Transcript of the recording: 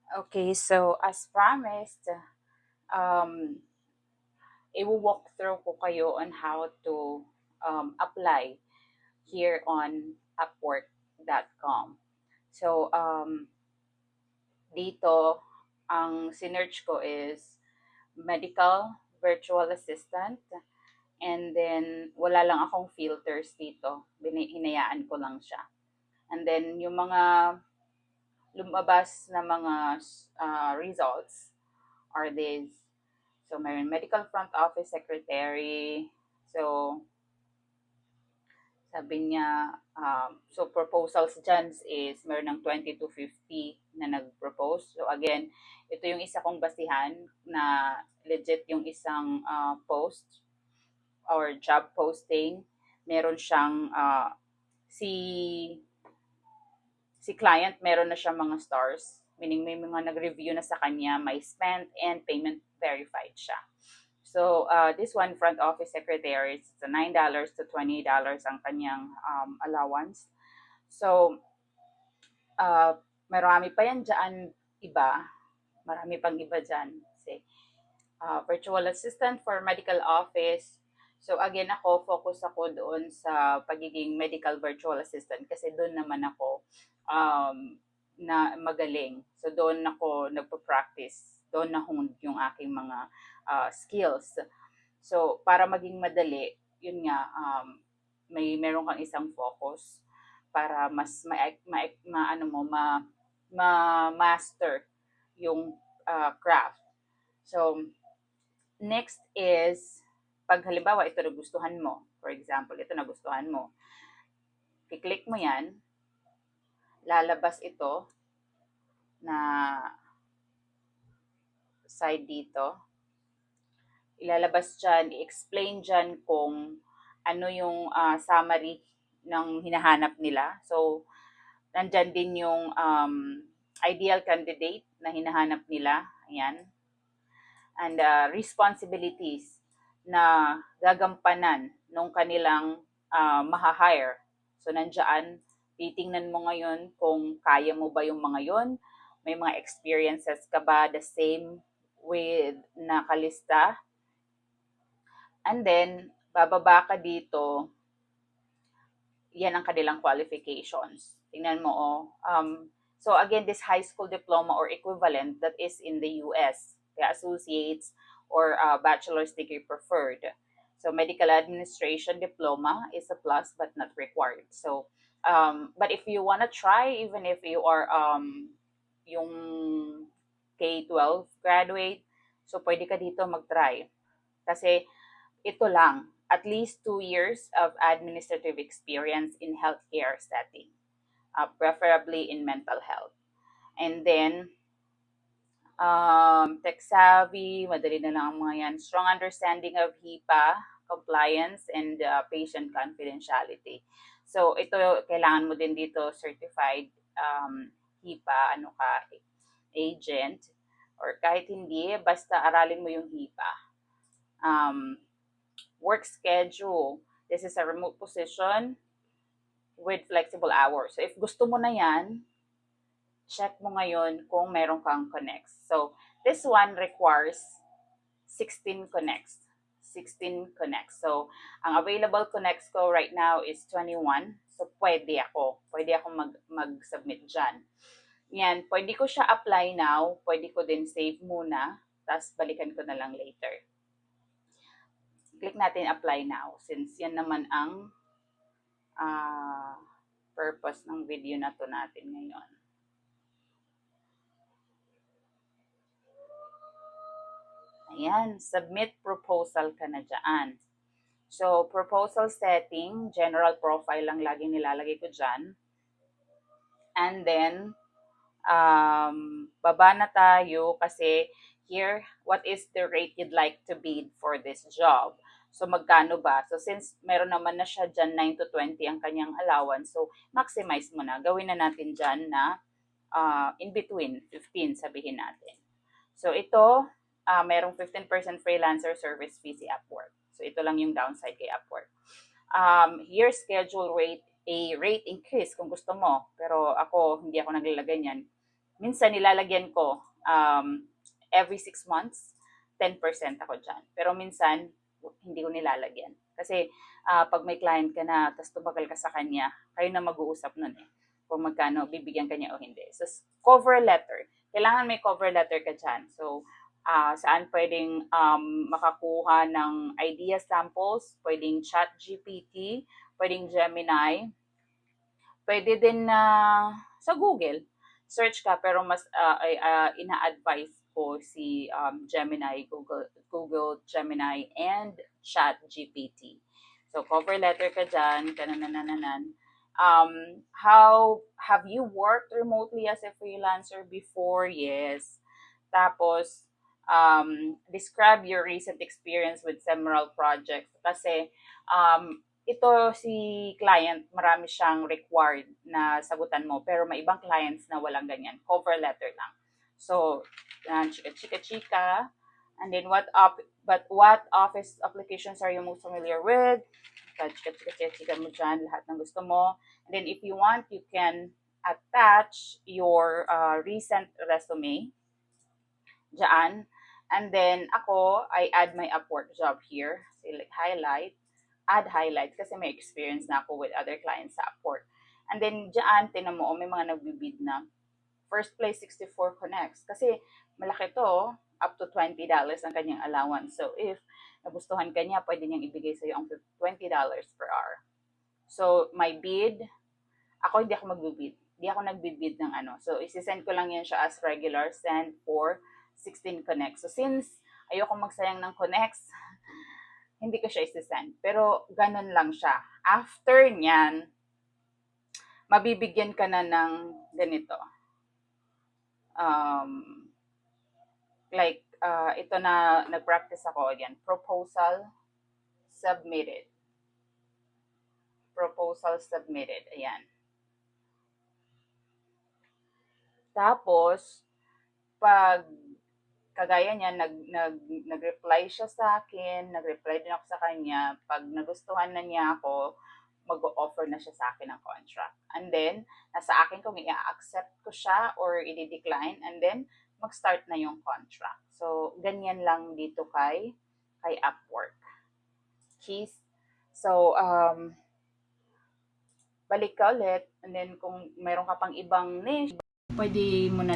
Okay, so as promised, um, i-walk through ko kayo on how to apply here on Upwork.com. So, dito, ang sinearch ko is medical virtual assistant. And then, wala lang akong filters dito. Hinayaan ko lang siya. And then, yung mga lumabas na mga results are these. So, mayroon medical front office secretary. So, sabi niya, so proposals dyan is meron ng 20 to 50 na nag-propose. So, again, ito yung isa kong basihan na legit yung isang post or job posting. Meron siyang, si si client, meron na siyang mga stars. Meaning may mga nag-review na sa kanya, may spent and payment verified siya. So, this one, front office secretary, it's $9 to $20 ang kanyang allowance. So, uh, marami pa yan dyan iba. Marami pang iba dyan. Kasi, virtual assistant for medical office. So, again, focus ako doon sa pagiging medical virtual assistant kasi doon naman ako na magaling. So, doon ako nagpa-practice. Doon na-honed yung aking mga skills. So, para maging madali, yun nga, meron kang isang focus para mas ano mo, master yung craft. So, next is, pag halimbawa ito nagustuhan mo, for example, ito nagustuhan mo, i-click mo yan, lalabas ito na side dito, ilalabas dyan, i-explain dyan kung ano yung summary ng hinahanap nila. So, nandyan din yung ideal candidate na hinahanap nila. Ayan. And responsibilities na gagampanan nung kanilang maha-hire. So, nandyan, titingnan mo ngayon kung kaya mo ba yung mga yon. May mga experiences ka ba the same with nakalista. And then, bababa ka dito, yan ang kanilang qualifications. Tingnan mo, oh. So again, this high school diploma or equivalent that is in the US, kaya associates or bachelor's degree preferred. So medical administration diploma is a plus but not required. So, but if you wanna try, even if you are yung K-12 graduate, so pwede ka dito mag-try. Kasi ito lang, at least 2 years of administrative experience in healthcare setting, preferably in mental health. And then, tech savvy, madali na lang ang mga yan. Strong understanding of HIPAA, compliance, and patient confidentiality. So, ito, kailangan mo din dito certified HIPAA, ano ka, agent, or kahit hindi, basta aralin mo yung HIPAA. Work schedule. This is a remote position with flexible hours. So if gusto mo na yan, check mo ngayon kung meron kang connects. So this one requires 16 connects. 16 connects. So ang available connects ko right now is 21. So pwede ako. Pwede ako mag-submit dyan. Yan, pwede ko siya apply now. Pwede ko din save muna. Tapos balikan ko na lang later. Click natin apply now since yan naman ang purpose ng video na to natin ngayon. Ayan, submit proposal ka na dyan. So, proposal setting, general profile lang lagi nilalagay ko dyan. And then, baba na tayo kasi here, what is the rate you'd like to bid for this job? So, magkano ba? So, since meron naman na siya dyan 9 to 20 ang kanyang allowance, so, maximize mo na. Gawin na natin dyan na in between, 15 sabihin natin. So, ito, merong 15% freelancer service fee si Upwork. So, ito lang yung downside kay Upwork. Here, schedule rate, a rate increase kung gusto mo. Pero ako, hindi ako naglalagay niyan. minsan nilalagyan ko every 6 months, 10% ako dyan. Pero minsan, hindi ko nilalagyan. Kasi pag may client ka na, tapos tumagal ka sa kanya, kayo na mag-uusap nun eh. Kung magkano, bibigyan ka niya o hindi. So, cover letter. Kailangan may cover letter ka dyan. So, saan pwedeng makakuha ng idea samples, pwedeng chat GPT, pwedeng Gemini, pwede din na sa Google. Search ka pero mas ina-advise ko si Gemini, Google Gemini, and Chat GPT. So, cover letter ka dyan, kananananan. How have you worked remotely as a freelancer before? Yes. Tapos, describe your recent experience with several projects. Kasi, ito si client, marami siyang required na sagutan mo, pero may ibang clients na walang ganyan. Cover letter lang. So, chika-chika. And then, what office applications are you most familiar with? Chika-chika mo dyan, lahat ng gusto mo. And then, if you want, you can attach your recent resume dyan. And then, ako, I add my Upwork job here. Select highlight, add highlights kasi may experience na ako with other clients sa Upwork. And then, dyan, tinan mo, may mga nagbibid na. First place, 64 connects. Kasi, malaki to, up to $20 ang kanyang allowance. So, if nagustuhan ka niya, pwede niyang ibigay sa'yo ang $20 per hour. So, my bid, ako hindi ako magbibid. Hindi ako nagbibid ng ano. So, isi-send ko lang yan siya as regular, send for 16 connects. So, since ayoko magsayang ng connects, hindi ko siya isi-send. Pero, ganun lang siya. After nyan, mabibigyan ka na ng ganito. Ito na, nag-practice ako. Yan, proposal submitted. Proposal submitted. Ayan. Tapos, pag kagaya niya, nag-reply siya sa akin, nag-reply din ako sa kanya. Pag nagustuhan na niya ako, mag-offer na siya sa akin ng contract. And then, nasa akin kung i-accept ko siya or i-decline, and then, mag-start na yung contract. So, ganyan lang dito kay Upwork. Keys. So, balik ka ulit, and then kung mayroon ka pang ibang niche, pwede mo na